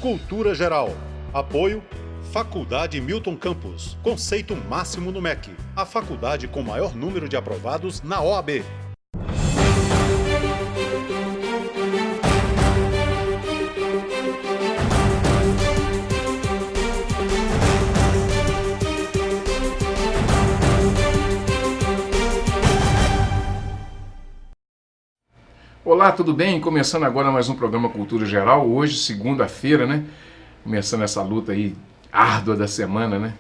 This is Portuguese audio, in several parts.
Cultura Geral. Apoio Faculdade Milton Campos. Conceito máximo no MEC. A faculdade com maior número de aprovados na OAB. Olá, tudo bem? Começando agora mais um programa Cultura Geral, hoje, segunda-feira, né? Começando essa luta aí árdua da semana, né?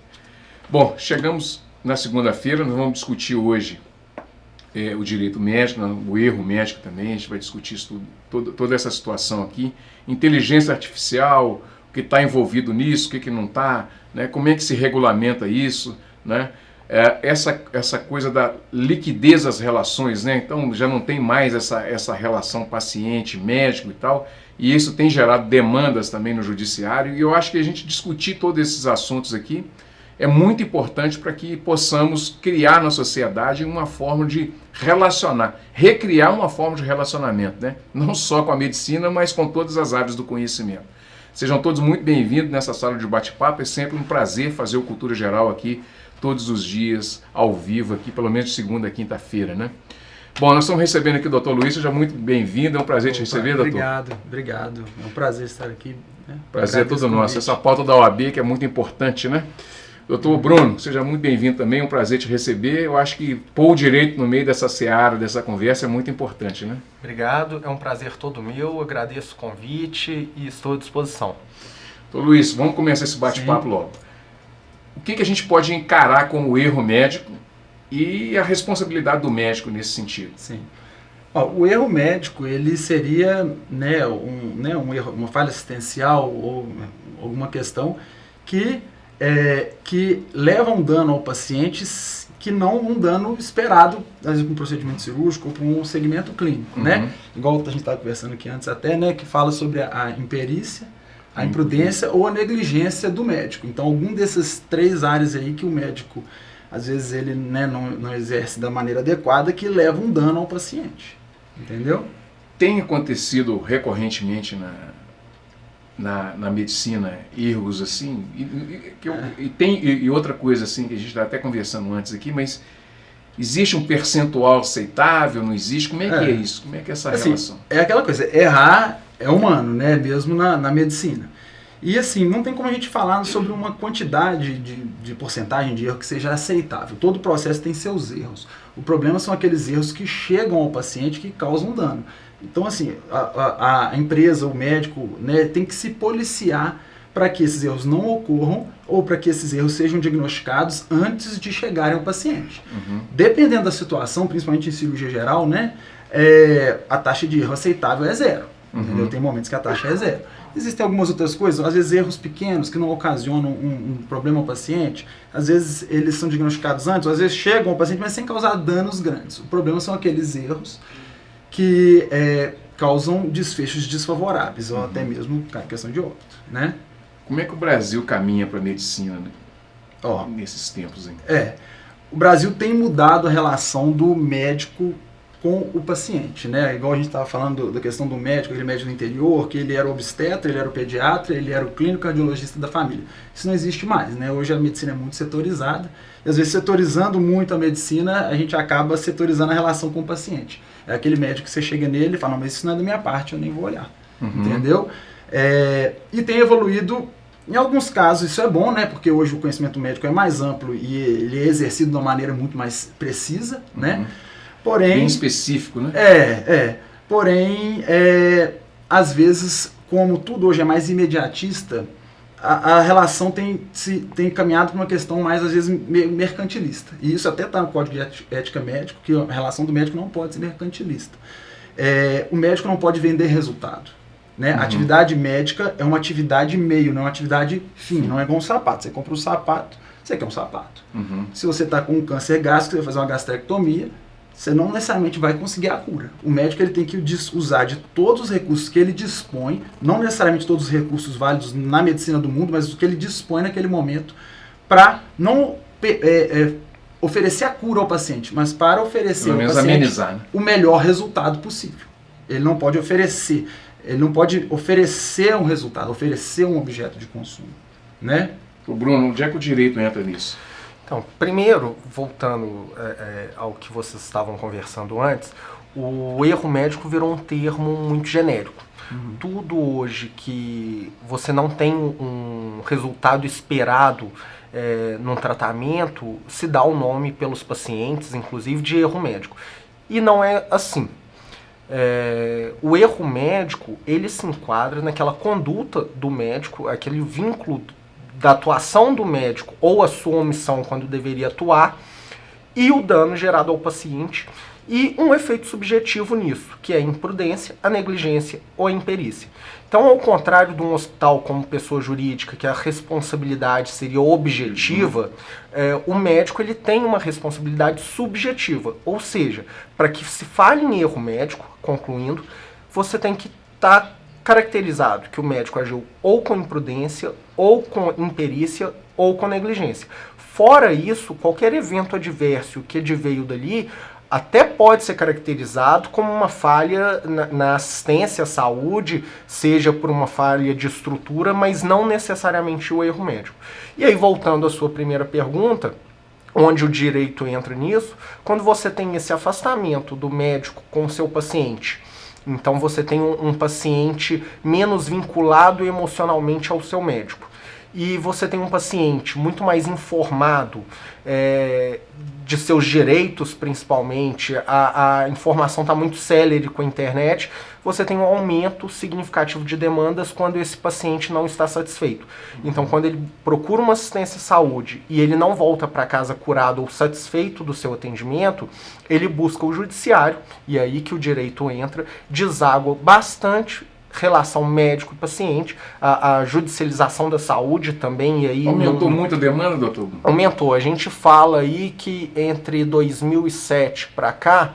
Bom, chegamos na segunda-feira, nós vamos discutir hoje o direito médico, o erro médico também, a gente vai discutir isso tudo, toda essa situação aqui, inteligência artificial, o que está envolvido nisso, o que não está, né? Como é que se regulamenta isso, né? Essa coisa da liquidez das relações, né? Então já não tem mais essa relação paciente-médico e tal, e isso tem gerado demandas também no judiciário, e eu acho que a gente discutir todos esses assuntos aqui é muito importante para que possamos criar na sociedade uma forma de relacionar, recriar uma forma de relacionamento, né? Não só com a medicina, mas com todas as áreas do conhecimento. Sejam todos muito bem-vindos nessa sala de bate-papo, é sempre um prazer fazer o Cultura Geral aqui todos os dias, ao vivo, aqui, pelo menos de segunda a quinta-feira, né? Bom, nós estamos recebendo aqui o Dr. Luiz, seja muito bem-vindo, é um prazer te receber, doutor. Obrigado, é um prazer estar aqui. Né? Prazer é todo nosso, essa pauta da OAB que é muito importante, né? Doutor Bruno, seja muito bem-vindo também, é um prazer te receber, eu acho que pôr o direito no meio dessa seara, dessa conversa é muito importante, né? Obrigado, é um prazer todo meu, agradeço o convite e estou à disposição. Doutor Luiz, vamos começar esse bate-papo logo. O que a gente pode encarar como erro médico e a responsabilidade do médico nesse sentido? Sim. O erro médico, ele seria um erro, uma falha assistencial ou alguma questão que leva um dano ao paciente que não um dano esperado, às vezes, para um procedimento cirúrgico ou para um segmento clínico, né? Igual a gente estava conversando aqui antes até, né, que fala sobre a imperícia, a imprudência ou a negligência do médico. Então, algum dessas três áreas aí que o médico, às vezes, ele não exerce da maneira adequada, que leva um dano ao paciente. Entendeu? Tem acontecido recorrentemente na medicina erros assim? E outra coisa assim, que a gente está até conversando antes aqui, mas existe um percentual aceitável? Não existe? Como é que é isso? Como é que é essa relação? É aquela coisa, errar é humano, né? Mesmo na medicina. E assim, não tem como a gente falar sobre uma quantidade de porcentagem de erro que seja aceitável. Todo processo tem seus erros. O problema são aqueles erros que chegam ao paciente que causam dano. Então assim, a empresa, o médico, né, tem que se policiar para que esses erros não ocorram ou para que esses erros sejam diagnosticados antes de chegarem ao paciente. Dependendo da situação, principalmente em cirurgia geral, né, a taxa de erro aceitável é zero. Entendeu? Tem momentos que a taxa é zero. Existem algumas outras coisas, às vezes erros pequenos que não ocasionam um problema ao paciente, às vezes eles são diagnosticados antes, ou às vezes chegam ao paciente, mas sem causar danos grandes. O problema são aqueles erros que causam desfechos desfavoráveis, ou até mesmo questão de óbito, né? Como é que o Brasil caminha para a medicina, né? Nesses tempos aí? O Brasil tem mudado a relação do médico com o paciente, né? Igual a gente estava falando da questão do médico, aquele médico do interior, que ele era o obstetra, ele era o pediatra, ele era o clínico cardiologista da família. Isso não existe mais, né? Hoje a medicina é muito setorizada, e às vezes setorizando muito a medicina, a gente acaba setorizando a relação com o paciente. É aquele médico que você chega nele e fala, não, mas isso não é da minha parte, eu nem vou olhar. Entendeu? E tem evoluído, em alguns casos isso é bom, né? Porque hoje o conhecimento médico é mais amplo e ele é exercido de uma maneira muito mais precisa, né? Porém, bem específico, né? Porém, às vezes, como tudo hoje é mais imediatista, a relação tem caminhado para uma questão mais, às vezes, mercantilista. E isso até está no Código de Ética Médico, que a relação do médico não pode ser mercantilista. O médico não pode vender resultado. Né? A atividade médica é uma atividade meio, não é uma atividade fim. Não é igual um sapato. Você compra um sapato, você quer um sapato. Se você está com um câncer gástrico, você vai fazer uma gastrectomia, você não necessariamente vai conseguir a cura. O médico ele tem que usar de todos os recursos que ele dispõe, não necessariamente todos os recursos válidos na medicina do mundo, mas o que ele dispõe naquele momento, para não oferecer a cura ao paciente, mas para oferecer ao paciente amenizar, né? O melhor resultado possível. Ele não pode oferecer ele não pode oferecer um resultado, oferecer um objeto de consumo, né? O Bruno, onde é que o direito entra nisso? Então, primeiro, voltando ao que vocês estavam conversando antes, o erro médico virou um termo muito genérico. Tudo hoje que você não tem um resultado esperado num tratamento, se dá o nome pelos pacientes, inclusive, de erro médico. E não é assim. O erro médico, ele se enquadra naquela conduta do médico, aquele vínculo da atuação do médico ou a sua omissão quando deveria atuar e o dano gerado ao paciente e um efeito subjetivo nisso, que é a imprudência, a negligência ou a imperícia. Então, ao contrário de um hospital como pessoa jurídica, que a responsabilidade seria objetiva, o médico ele tem uma responsabilidade subjetiva, ou seja, para que se fale em erro médico, concluindo, você tem que estar caracterizado que o médico agiu ou com imprudência, ou com imperícia, ou com negligência. Fora isso, qualquer evento adverso que adveio dali até pode ser caracterizado como uma falha na assistência à saúde, seja por uma falha de estrutura, mas não necessariamente o erro médico. E aí, voltando à sua primeira pergunta, onde o direito entra nisso, quando você tem esse afastamento do médico com o seu paciente, então você tem um paciente menos vinculado emocionalmente ao seu médico, e você tem um paciente muito mais informado de seus direitos, principalmente, a informação está muito célere com a internet, você tem um aumento significativo de demandas quando esse paciente não está satisfeito. Então, quando ele procura uma assistência à saúde e ele não volta para casa curado ou satisfeito do seu atendimento, ele busca o judiciário, e é aí que o direito entra, deságua bastante relação médico e paciente, a judicialização da saúde também. E aí aumentou muito a demanda, doutor? Aumentou. A gente fala aí que entre 2007 para cá,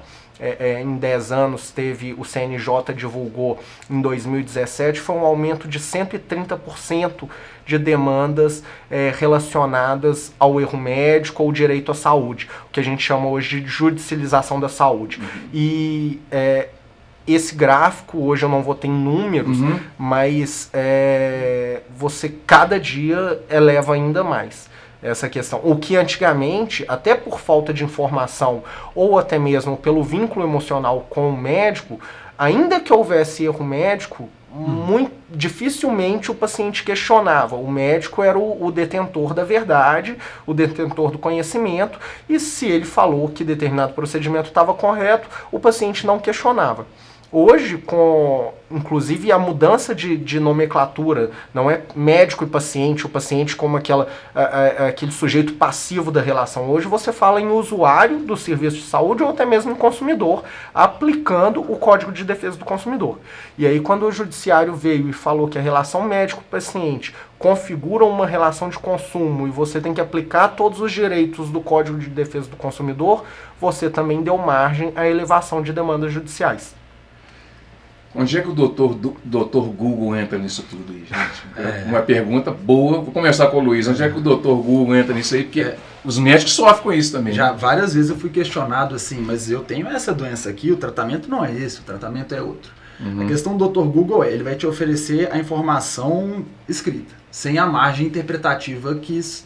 em 10 anos, teve, o CNJ divulgou em 2017, foi um aumento de 130% de demandas relacionadas ao erro médico ou direito à saúde, o que a gente chama hoje de judicialização da saúde. E esse gráfico, hoje eu não vou ter em números, mas você cada dia eleva ainda mais essa questão. O que antigamente, até por falta de informação ou até mesmo pelo vínculo emocional com o médico, ainda que houvesse erro médico, muito dificilmente o paciente questionava. O médico era o detentor da verdade, o detentor do conhecimento, e se ele falou que determinado procedimento estava correto, o paciente não questionava. Hoje, com inclusive a mudança de nomenclatura, não é médico e paciente, o paciente como aquele sujeito passivo da relação. Hoje você fala em usuário do serviço de saúde ou até mesmo em consumidor, aplicando o Código de Defesa do Consumidor. E aí, quando o judiciário veio e falou que a relação médico-paciente configura uma relação de consumo e você tem que aplicar todos os direitos do Código de Defesa do Consumidor, você também deu margem à elevação de demandas judiciais. Onde é que o doutor Google entra nisso tudo aí, gente? Uma pergunta boa. Vou começar com o Luiz. Onde é que o doutor Google entra nisso aí? Porque os médicos sofrem com isso também. Já várias vezes eu fui questionado assim, mas eu tenho essa doença aqui, o tratamento não é esse, o tratamento é outro. A questão do Dr. Google ele vai te oferecer a informação escrita, sem a margem interpretativa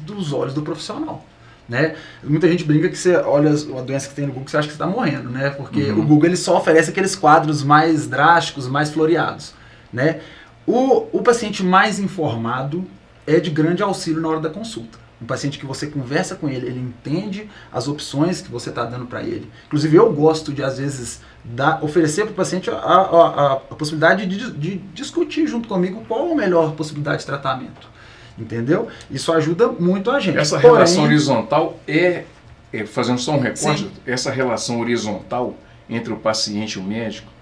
dos olhos do profissional. Né? Muita gente brinca que você olha a doença que tem no Google, você acha que você está morrendo, né? Porque o Google ele só oferece aqueles quadros mais drásticos, mais floreados, né? O paciente mais informado é de grande auxílio na hora da consulta. Um paciente que você conversa com ele, ele entende as opções que você está dando para ele. Inclusive eu gosto de às vezes oferecer para o paciente a possibilidade de discutir junto comigo qual a melhor possibilidade de tratamento. Entendeu? Isso ajuda muito a gente. Essa relação horizontal fazendo só um recorte, essa relação horizontal entre o paciente e o médico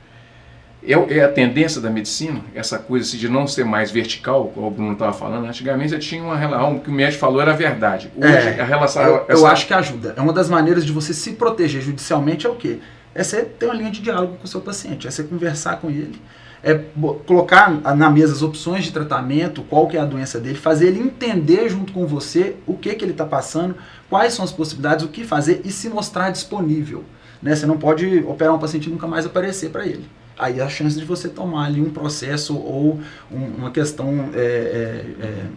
é a tendência da medicina, essa coisa assim, de não ser mais vertical, como o Bruno estava falando. Antigamente você tinha uma relação, o que o médico falou era verdade. Hoje a relação... Eu acho que ajuda. É uma das maneiras de você se proteger judicialmente é o quê? É você ter uma linha de diálogo com o seu paciente, é você conversar com ele, é colocar na mesa as opções de tratamento, qual que é a doença dele, fazer ele entender junto com você o que ele está passando, quais são as possibilidades, o que fazer e se mostrar disponível. Né? Você não pode operar um paciente e nunca mais aparecer para ele. aí a chance de você tomar ali um processo ou uma questão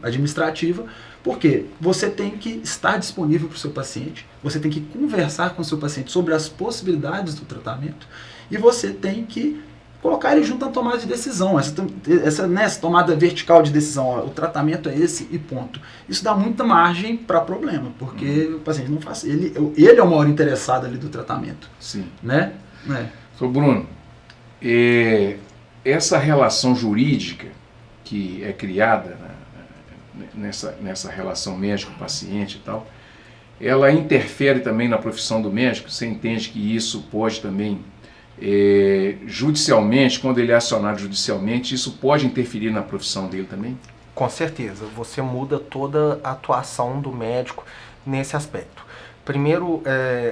administrativa, porque você tem que estar disponível para o seu paciente, você tem que conversar com o seu paciente sobre as possibilidades do tratamento e você tem que colocar ele junto à tomada de decisão, essa tomada vertical de decisão, ó, o tratamento é esse e ponto. Isso dá muita margem para problema, porque o paciente não faz, ele é o maior interessado ali do tratamento. Sim. Né? Sou Bruno, essa relação jurídica que é criada nessa relação médico-paciente e tal, ela interfere também na profissão do médico? Você entende que isso pode também, judicialmente, quando ele é acionado judicialmente, isso pode interferir na profissão dele também? Com certeza, você muda toda a atuação do médico nesse aspecto. Primeiro,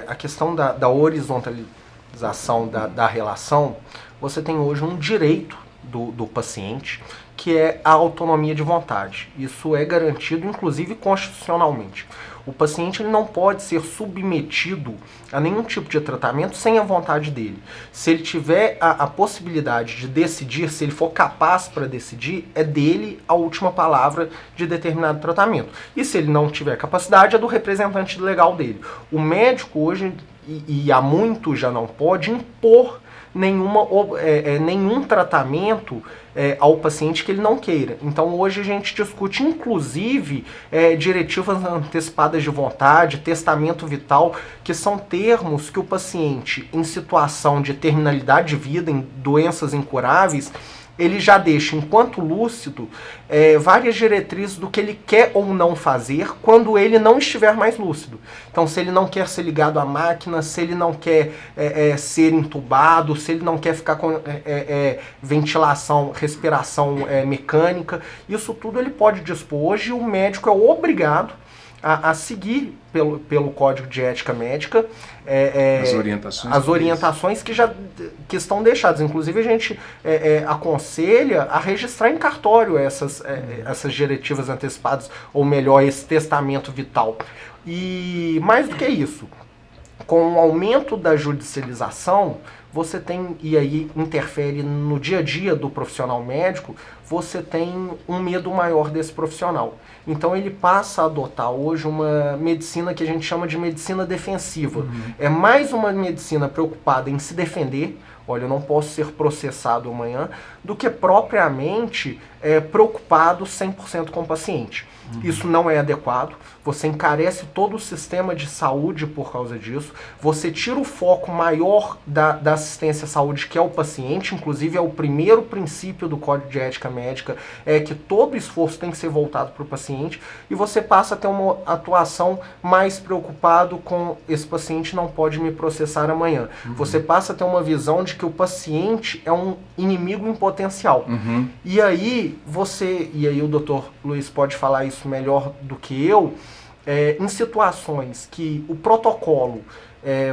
a questão da horizontalização da relação, você tem hoje um direito do paciente, que é a autonomia de vontade. Isso é garantido, inclusive, constitucionalmente. O paciente ele não pode ser submetido a nenhum tipo de tratamento sem a vontade dele. Se ele tiver a possibilidade de decidir, se ele for capaz para decidir, é dele a última palavra de determinado tratamento. E se ele não tiver capacidade, é do representante legal dele. O médico hoje, e há muito já não pode impor nenhum tratamento ao paciente que ele não queira. Então hoje a gente discute inclusive diretivas antecipadas de vontade, testamento vital, que são termos que o paciente em situação de terminalidade de vida, em doenças incuráveis, ele já deixa, enquanto lúcido, várias diretrizes do que ele quer ou não fazer quando ele não estiver mais lúcido. Então, se ele não quer ser ligado à máquina, se ele não quer ser entubado, se ele não quer ficar com ventilação, respiração mecânica, isso tudo ele pode dispor. Hoje, o médico é obrigado a seguir pelo Código de Ética Médica as orientações que estão deixadas. Inclusive, a gente aconselha a registrar em cartório essas diretivas antecipadas, ou melhor, esse testamento vital. E mais do que isso, com o aumento da judicialização, você tem, e aí interfere no dia a dia do profissional médico, você tem um medo maior desse profissional. Então ele passa a adotar hoje uma medicina que a gente chama de medicina defensiva. É mais uma medicina preocupada em se defender, olha, eu não posso ser processado amanhã, do que propriamente preocupado 100% com o paciente. Isso não é adequado, você encarece todo o sistema de saúde por causa disso, você tira o foco maior da assistência à saúde, que é o paciente, inclusive é o primeiro princípio do Código de Ética Médica, é que todo esforço tem que ser voltado para o paciente, e você passa a ter uma atuação mais preocupado com esse paciente não pode me processar amanhã. Você passa a ter uma visão de que o paciente é um inimigo em potencial. E aí o Dr. Luiz pode falar isso melhor do que eu, em situações que o protocolo,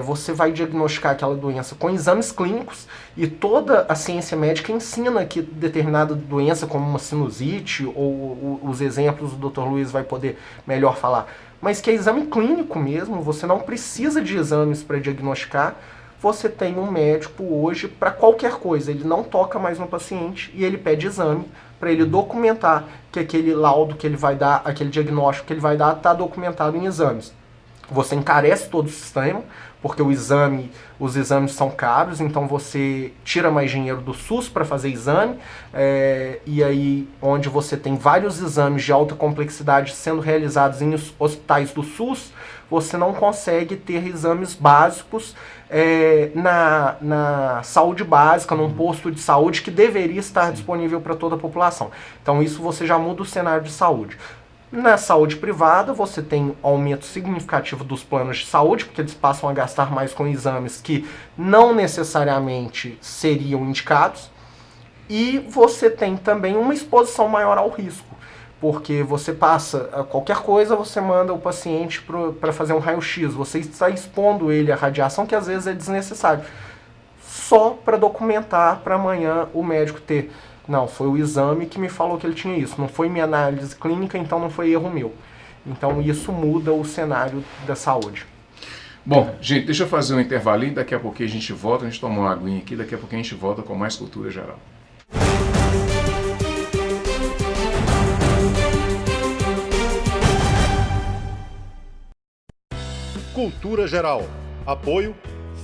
você vai diagnosticar aquela doença com exames clínicos e toda a ciência médica ensina que determinada doença, como uma sinusite, ou os exemplos o Dr. Luiz vai poder melhor falar, mas que é exame clínico mesmo, você não precisa de exames para diagnosticar. Você tem um médico hoje para qualquer coisa, ele não toca mais no paciente e ele pede exame para ele documentar que aquele laudo que ele vai dar, aquele diagnóstico que ele vai dar, está documentado em exames. Você encarece todo o sistema, porque os exames são caros, então você tira mais dinheiro do SUS para fazer exame, e aí onde você tem vários exames de alta complexidade sendo realizados em hospitais do SUS, você não consegue ter exames básicos na saúde básica, num posto de saúde que deveria estar disponível para toda a população. Então isso você já muda o cenário de saúde. Na saúde privada, você tem aumento significativo dos planos de saúde, porque eles passam a gastar mais com exames que não necessariamente seriam indicados, e você tem também uma exposição maior ao risco, porque você passa a qualquer coisa, você manda o paciente para fazer um raio-x, você está expondo ele à radiação que às vezes é desnecessário, só para documentar para amanhã o médico ter... Não, foi o exame que me falou que ele tinha isso. Não foi minha análise clínica, então não foi erro meu. Então isso muda o cenário da saúde. Bom, gente, deixa eu fazer um intervalinho, daqui a pouquinho a gente volta, a gente toma uma aguinha aqui, daqui a pouquinho a gente volta com mais Cultura Geral. Cultura Geral. Apoio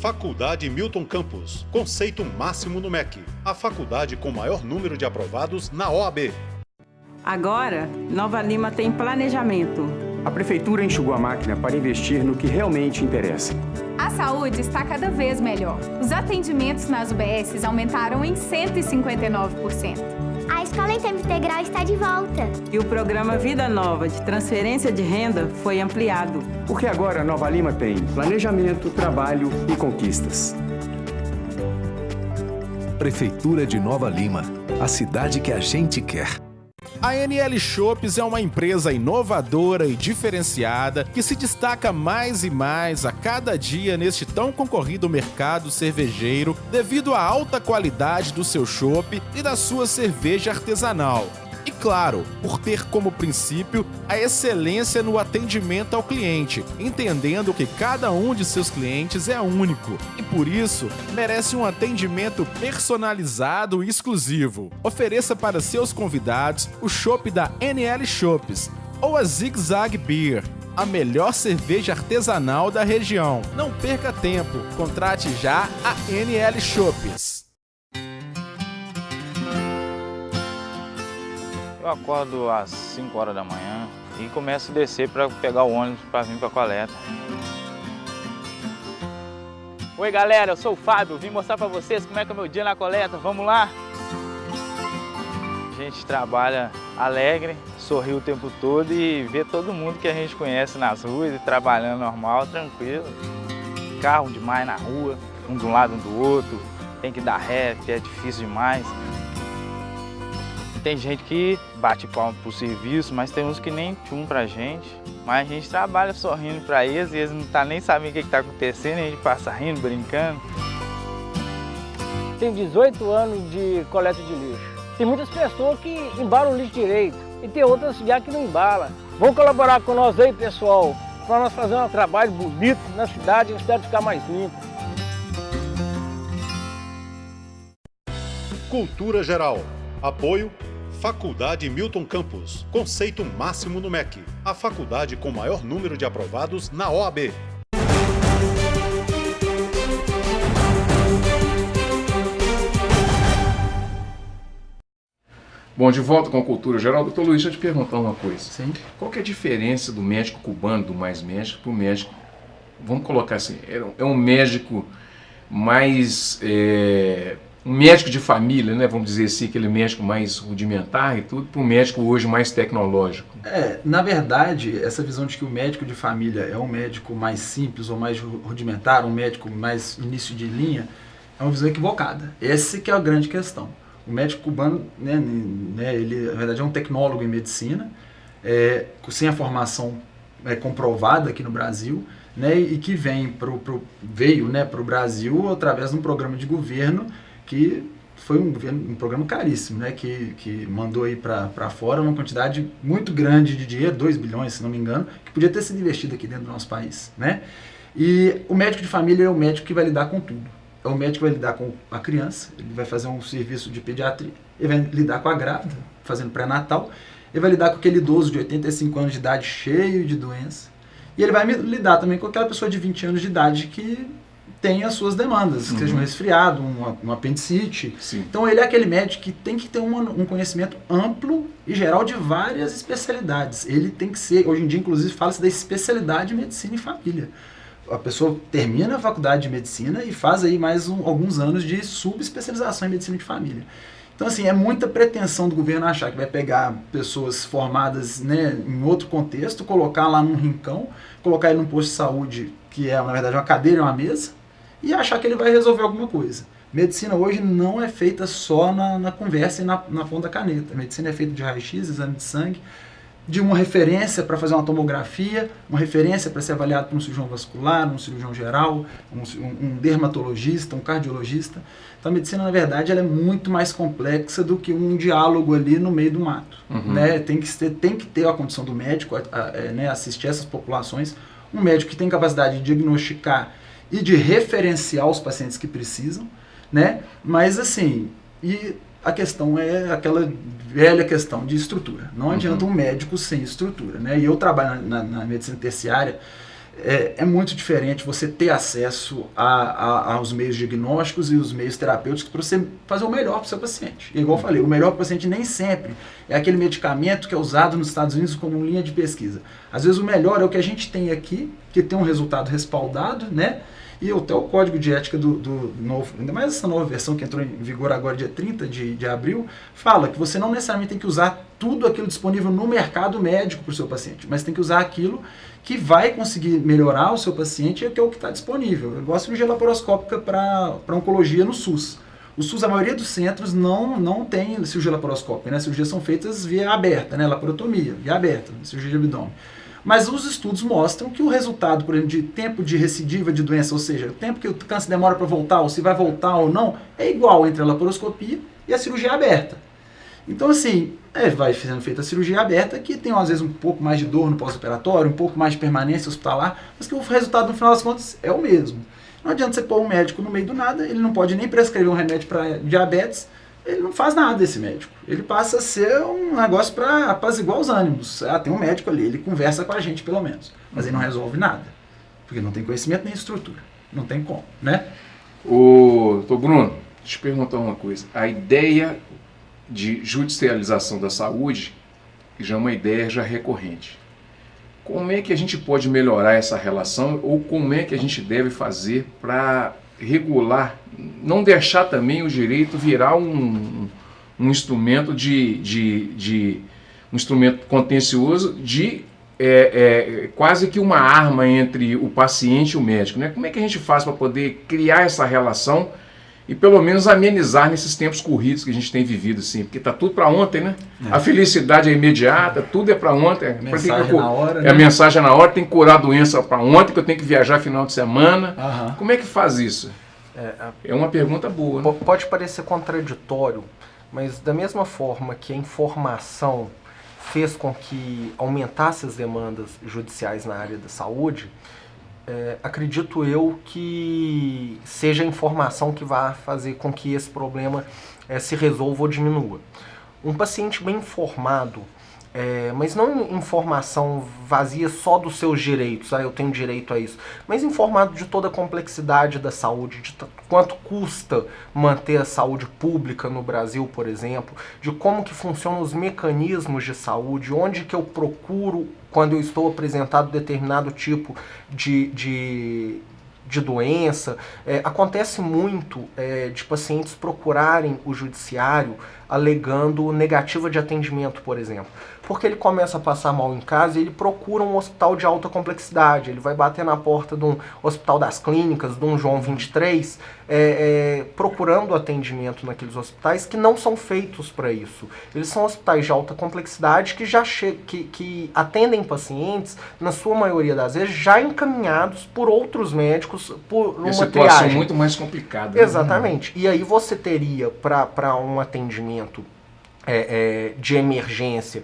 Faculdade Milton Campos. Conceito máximo no MEC. A faculdade com maior número de aprovados na OAB. Agora, Nova Lima tem planejamento. A Prefeitura enxugou a máquina para investir no que realmente interessa. A saúde está cada vez melhor. Os atendimentos nas UBSs aumentaram em 159%. A escola em tempo integral está de volta. E o programa Vida Nova de transferência de renda foi ampliado. Porque agora Nova Lima tem planejamento, trabalho e conquistas. Prefeitura de Nova Lima, a cidade que a gente quer. A NL Shops é uma empresa inovadora e diferenciada que se destaca mais e mais a cada dia neste tão concorrido mercado cervejeiro devido à alta qualidade do seu chopp e da sua cerveja artesanal. E claro, por ter como princípio a excelência no atendimento ao cliente, entendendo que cada um de seus clientes é único e por isso merece um atendimento personalizado e exclusivo. Ofereça para seus convidados o chopp da NL Shops ou a Zig Zag Beer, a melhor cerveja artesanal da região. Não perca tempo, contrate já a NL Shops. Eu acordo às 5 horas da manhã e começo a descer para pegar o ônibus para vir para a coleta. Oi galera, eu sou o Fábio, vim mostrar para vocês como é que é o meu dia na coleta, vamos lá? A gente trabalha alegre, sorri o tempo todo e vê todo mundo que a gente conhece nas ruas e trabalhando normal, tranquilo. Carro demais na rua, um de um lado, um do outro, tem que dar ré, que é difícil demais. Tem gente que bate palma pro serviço, mas tem uns que nem tchum pra gente. Mas a gente trabalha sorrindo pra eles e eles não tá nem sabendo o que tá acontecendo, a gente passa rindo, brincando. Tenho 18 anos de coleta de lixo. Tem muitas pessoas que embalam o lixo direito e tem outras já que não embalam. Vamos colaborar com nós aí, pessoal, para nós fazer um trabalho bonito na cidade e a cidade ficar mais limpa. Cultura Geral. Apoio Faculdade Milton Campos. Conceito máximo no MEC. A faculdade com maior número de aprovados na OAB. Bom, de volta com a Cultura Geral. Doutor Luiz, deixa eu te perguntar uma coisa. Sim. Qual que é a diferença do médico cubano, do Mais Médico, para o médico, vamos colocar assim, é um médico mais... um médico de família, né, vamos dizer assim, aquele médico mais rudimentar e tudo, para um médico hoje mais tecnológico? Na verdade, essa visão de que o médico de família é um médico mais simples ou mais rudimentar, um médico mais início de linha, é uma visão equivocada. Essa que é a grande questão. O médico cubano, ele na verdade é um tecnólogo em medicina, sem a formação comprovada aqui no Brasil, e que veio para o Brasil através de um programa de governo que foi um programa caríssimo, que mandou aí para fora uma quantidade muito grande de dinheiro, 2 bilhões, se não me engano, que podia ter sido investido aqui dentro do nosso país. E o médico de família é o médico que vai lidar com tudo. É o médico que vai lidar com a criança, ele vai fazer um serviço de pediatria, ele vai lidar com a grávida, fazendo pré-natal, ele vai lidar com aquele idoso de 85 anos de idade cheio de doença, e ele vai lidar também com aquela pessoa de 20 anos de idade que tem as suas demandas, que seja um resfriado, um apendicite. Sim. Então ele é aquele médico que tem que ter um conhecimento amplo e geral de várias especialidades. Ele tem que ser, hoje em dia inclusive fala-se da especialidade de medicina e família. A pessoa termina a faculdade de medicina e faz aí mais alguns anos de subespecialização em medicina de família. Então assim, é muita pretensão do governo achar que vai pegar pessoas formadas em outro contexto, colocar lá num rincão, colocar ele num posto de saúde que é na verdade uma cadeira e uma mesa, e achar que ele vai resolver alguma coisa. Medicina hoje não é feita só na conversa e na ponta da caneta. A medicina é feita de raio-x, exame de sangue, de uma referência para fazer uma tomografia, uma referência para ser avaliado por um cirurgião vascular, um cirurgião geral, um dermatologista, um cardiologista. Então a medicina, na verdade, ela é muito mais complexa do que um diálogo ali no meio do mato. Tem que ter a condição do médico assistir essas populações um médico que tem capacidade de diagnosticar e de referenciar os pacientes que precisam, né? Mas assim, e a questão é aquela velha questão de estrutura. Não adianta um médico sem estrutura, né? E eu trabalho na medicina terciária, é muito diferente você ter acesso aos meios diagnósticos e os meios terapêuticos para você fazer o melhor para o seu paciente. E igual eu falei, o melhor para o paciente nem sempre é aquele medicamento que é usado nos Estados Unidos como linha de pesquisa. Às vezes o melhor é o que a gente tem aqui, que tem um resultado respaldado, né? E até o código de ética do novo, ainda mais essa nova versão que entrou em vigor agora dia 30 de abril, fala que você não necessariamente tem que usar tudo aquilo disponível no mercado médico para o seu paciente, mas tem que usar aquilo que vai conseguir melhorar o seu paciente e que é o que está disponível. Eu gosto de cirurgia laparoscópica para oncologia no SUS. O SUS, a maioria dos centros não tem cirurgia laparoscópica, né? As cirurgias são feitas via aberta, né? Laparotomia, via aberta, cirurgia de abdômen. Mas os estudos mostram que o resultado, por exemplo, de tempo de recidiva de doença, ou seja, o tempo que o câncer demora para voltar, ou se vai voltar ou não, é igual entre a laparoscopia e a cirurgia aberta. Então, assim, vai sendo feita a cirurgia aberta, que tem às vezes um pouco mais de dor no pós-operatório, um pouco mais de permanência hospitalar, mas que o resultado, no final das contas, é o mesmo. Não adianta você pôr um médico no meio do nada, ele não pode nem prescrever um remédio para diabetes, ele não faz nada esse médico. Ele passa a ser um negócio para apaziguar os ânimos. Tem um médico ali, ele conversa com a gente pelo menos, mas ele não resolve nada, porque não tem conhecimento nem estrutura. Não tem como, né? Doutor Bruno, deixa eu te perguntar uma coisa. A ideia de judicialização da saúde já é uma ideia já recorrente. Como é que a gente pode melhorar essa relação ou como é que a gente deve fazer para regular, não deixar também o direito virar um instrumento um instrumento contencioso quase que uma arma entre o paciente e o médico, né? Como é que a gente faz para poder criar essa relação e pelo menos amenizar nesses tempos corridos que a gente tem vivido, assim, porque tá tudo para ontem, né? A felicidade é imediata, tudo é para ontem. Mensagem na hora, né? A mensagem na hora, tem que curar a doença para ontem, que eu tenho que viajar final de semana. Como é que faz isso? É uma pergunta boa, né? Pode parecer contraditório, mas da mesma forma que a informação fez com que aumentasse as demandas judiciais na área da saúde, acredito eu que seja a informação que vai fazer com que esse problema se resolva ou diminua. Um paciente bem informado, mas não informação vazia só dos seus direitos, eu tenho direito a isso, mas informado de toda a complexidade da saúde, de quanto custa manter a saúde pública no Brasil, por exemplo, de como que funcionam os mecanismos de saúde, onde que eu procuro quando eu estou apresentado determinado tipo de doença. Acontece muito de pacientes procurarem o judiciário alegando negativa de atendimento, por exemplo. Porque ele começa a passar mal em casa e ele procura um hospital de alta complexidade. Ele vai bater na porta de um hospital das clínicas, de um João 23, procurando atendimento naqueles hospitais que não são feitos para isso. Eles são hospitais de alta complexidade que atendem pacientes, na sua maioria das vezes, já encaminhados por outros médicos por uma triagem. Situação muito mais complicada. Exatamente. Né? E aí você teria, para um atendimento de emergência,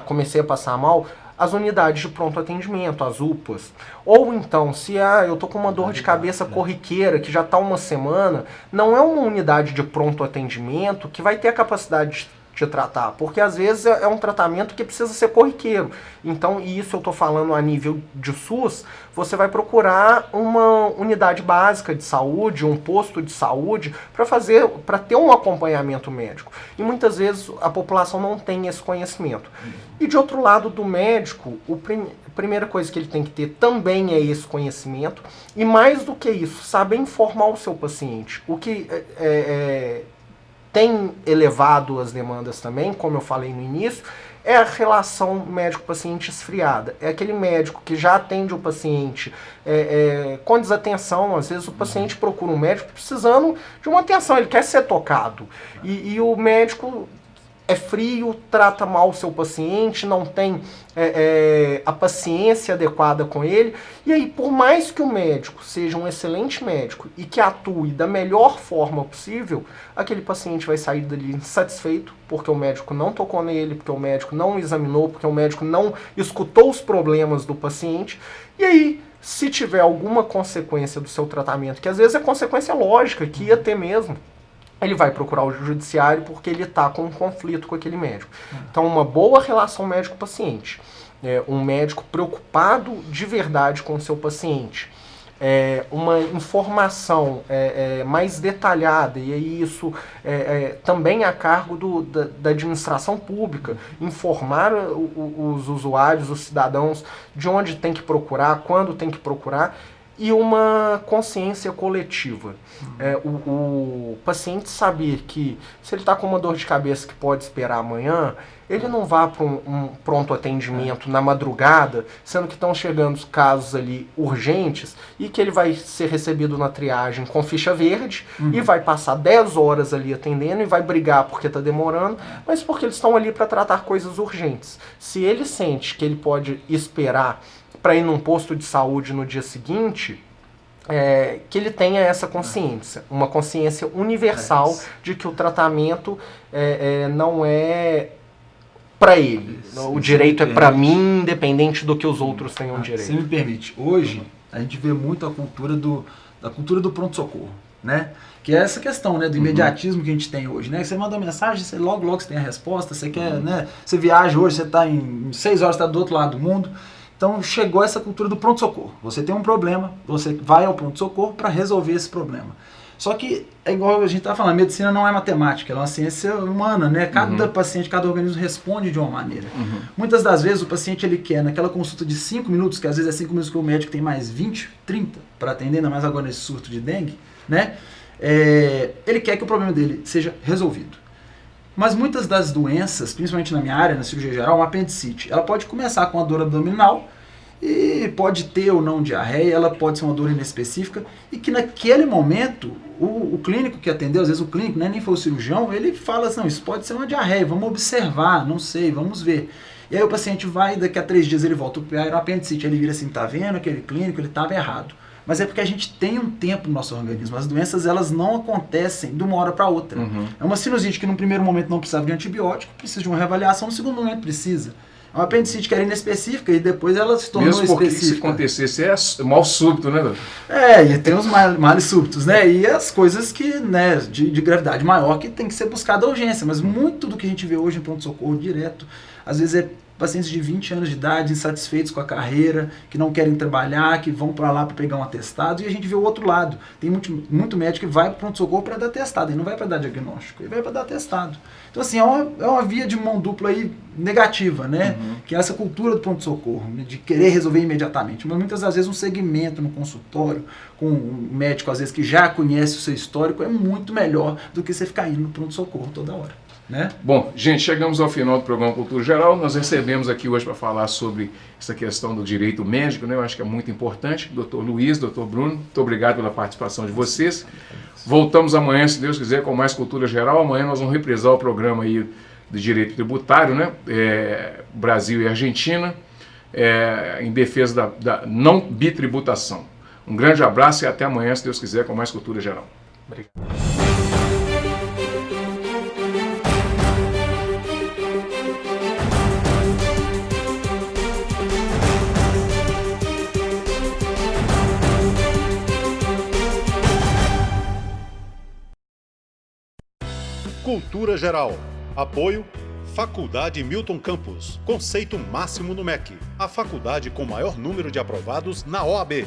comecei a passar mal, as unidades de pronto atendimento, as UPAs. Ou então, se eu tô com uma dor de cabeça corriqueira que já está uma semana, não é uma unidade de pronto atendimento que vai ter a capacidade de te tratar, porque às vezes é um tratamento que precisa ser corriqueiro. Então, e isso eu estou falando a nível de SUS, você vai procurar uma unidade básica de saúde, um posto de saúde, para ter um acompanhamento médico. E muitas vezes a população não tem esse conhecimento. E de outro lado do médico, a primeira coisa que ele tem que ter também é esse conhecimento, e mais do que isso, saber informar o seu paciente. O que tem elevado as demandas também, como eu falei no início, é a relação médico-paciente esfriada. É aquele médico que já atende o paciente com desatenção. Às vezes o paciente procura um médico precisando de uma atenção, ele quer ser tocado. E o médico é frio, trata mal o seu paciente, não tem a paciência adequada com ele. E aí, por mais que o médico seja um excelente médico e que atue da melhor forma possível, aquele paciente vai sair dali insatisfeito, porque o médico não tocou nele, porque o médico não examinou, porque o médico não escutou os problemas do paciente. E aí, se tiver alguma consequência do seu tratamento, que às vezes é consequência lógica, que ia ter mesmo, ele vai procurar o judiciário porque ele está com um conflito com aquele médico. Então, uma boa relação médico-paciente, um médico preocupado de verdade com o seu paciente, uma informação mais detalhada, e aí isso também é a cargo da administração pública, informar os usuários, os cidadãos, de onde tem que procurar, quando tem que procurar, e uma consciência coletiva. O paciente saber que se ele está com uma dor de cabeça que pode esperar amanhã, ele não vá para um pronto atendimento na madrugada, sendo que estão chegando os casos ali urgentes, e que ele vai ser recebido na triagem com ficha verde, e vai passar 10 horas ali atendendo, e vai brigar porque está demorando, mas porque eles estão ali para tratar coisas urgentes. Se ele sente que ele pode esperar para ir num posto de saúde no dia seguinte, que ele tenha essa consciência, uma consciência universal de que o tratamento não é para ele. O direito é para mim, independente do que os outros tenham direito. Se me permite, hoje a gente vê muito a cultura do pronto-socorro, né? Que é essa questão, né, do imediatismo que a gente tem hoje, né? Você manda uma mensagem, logo você tem a resposta, você quer, né? Você viaja hoje, você está em 6 horas, está do outro lado do mundo. Então chegou essa cultura do pronto-socorro. Você tem um problema, você vai ao pronto-socorro para resolver esse problema. Só que, é igual a gente está falando, a medicina não é matemática, ela é uma ciência humana, né? Cada paciente, cada organismo responde de uma maneira. Muitas das vezes o paciente ele quer, naquela consulta de 5 minutos, que às vezes é 5 minutos que o médico tem mais 20, 30 para atender, ainda mais agora nesse surto de dengue, né? Ele quer que o problema dele seja resolvido. Mas muitas das doenças, principalmente na minha área, na cirurgia geral, uma apendicite, ela pode começar com a dor abdominal e pode ter ou não diarreia, ela pode ser uma dor inespecífica, e que naquele momento o clínico que atendeu, às vezes o clínico, né, nem foi o cirurgião, ele fala assim, não, isso pode ser uma diarreia, vamos observar, não sei, vamos ver. E aí o paciente vai, daqui a 3 dias ele volta para a apendicite, ele vira assim, tá vendo, aquele clínico, ele estava errado. Mas é porque a gente tem um tempo no nosso organismo. As doenças, elas não acontecem de uma hora para outra. É uma sinusite que no primeiro momento não precisava de antibiótico, precisa de uma reavaliação, no segundo momento precisa. É uma apendicite que era inespecífica e depois ela se tornou específica. Mesmo porque se acontecesse é mal súbito, né, doutor? E tem os males súbitos, né? E as coisas que, né, de gravidade maior que tem que ser buscada a urgência. Mas muito do que a gente vê hoje em pronto-socorro direto, às vezes é pacientes de 20 anos de idade, insatisfeitos com a carreira, que não querem trabalhar, que vão para lá para pegar um atestado, e a gente vê o outro lado. Tem muito médico que vai para o pronto-socorro para dar atestado, ele não vai para dar diagnóstico, ele vai para dar atestado. Então, assim, é uma via de mão dupla aí negativa, né? Que é essa cultura do pronto-socorro, né? De querer resolver imediatamente. Mas muitas das vezes um segmento no consultório, com um médico, às vezes, que já conhece o seu histórico, é muito melhor do que você ficar indo no pronto-socorro toda hora. Né? Bom, gente, chegamos ao final do programa Cultura Geral. Nós recebemos aqui hoje para falar sobre essa questão do direito médico, né? Eu acho que é muito importante. Dr. Luiz, Dr. Bruno, muito obrigado pela participação de vocês. Voltamos amanhã, se Deus quiser, com mais Cultura Geral. Amanhã nós vamos reprisar o programa aí de direito tributário, né? Brasil e Argentina, em defesa da não bitributação. Um grande abraço e até amanhã, se Deus quiser, com mais Cultura Geral. Obrigado. Cultura Geral. Apoio Faculdade Milton Campos. Conceito máximo no MEC. A faculdade com maior número de aprovados na OAB.